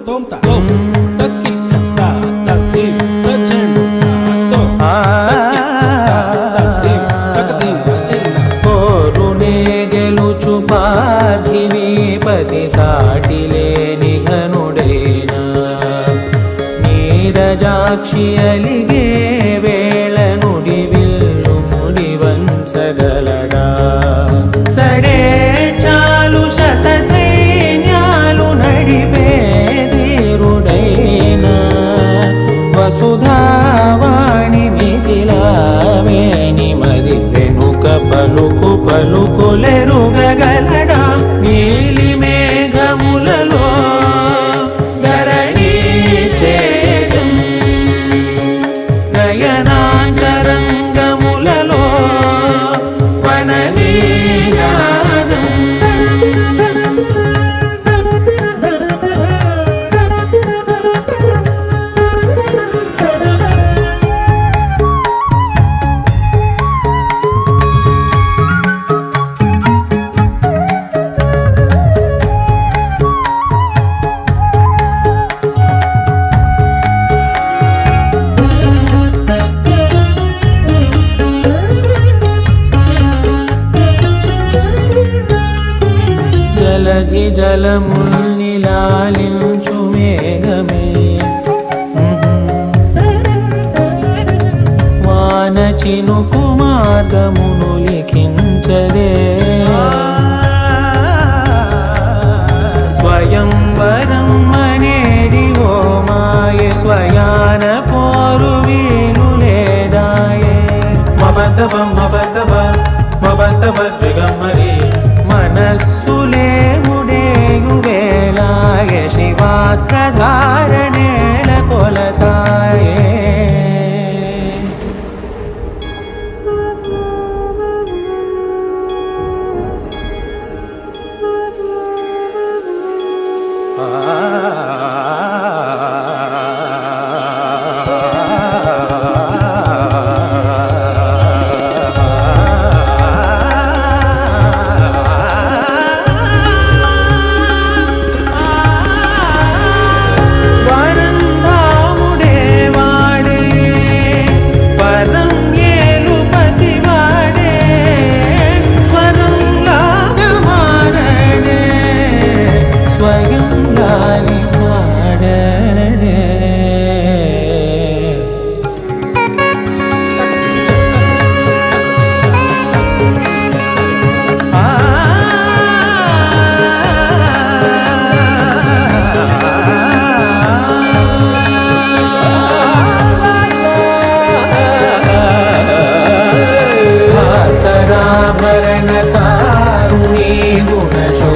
tom ta tom ta kitta ta ta tim ta chendu ta tom ta tim ta kadim ta tim కోరునే గెలుచు పార్థివీపతి సాటిలేని ఘనుడేనా నీరజాక్షి అలిగే వేళ నుడి విల్లు ముడి వంచగలడా సడే చాలు శత సైన్యాలు నడిపే ధీరుడైనా వసుధావాణి మిథిలావేణి మది వెనుక పలుకు పలుకులెరుగగలడా నీలి మేఘములలో ధరణి తేజం నయనాంతరంగములలో వననీనాదం జలధి జలముల్ని లాలించు మేఘమే వాన చినుకు మార్గమును లిఖించదే స్వయంవరం అనేడి ఓ మాయ స్వయాన పోరు వీలు లేదాయే మబద్దబ మబద్దబ మబద్దబ దిగమ్మరి మనస్సులే ముడేయు వేళాయ శివాస్త్రధారణేల కొలతాయే भास्कराभरणकारुणी गुणशो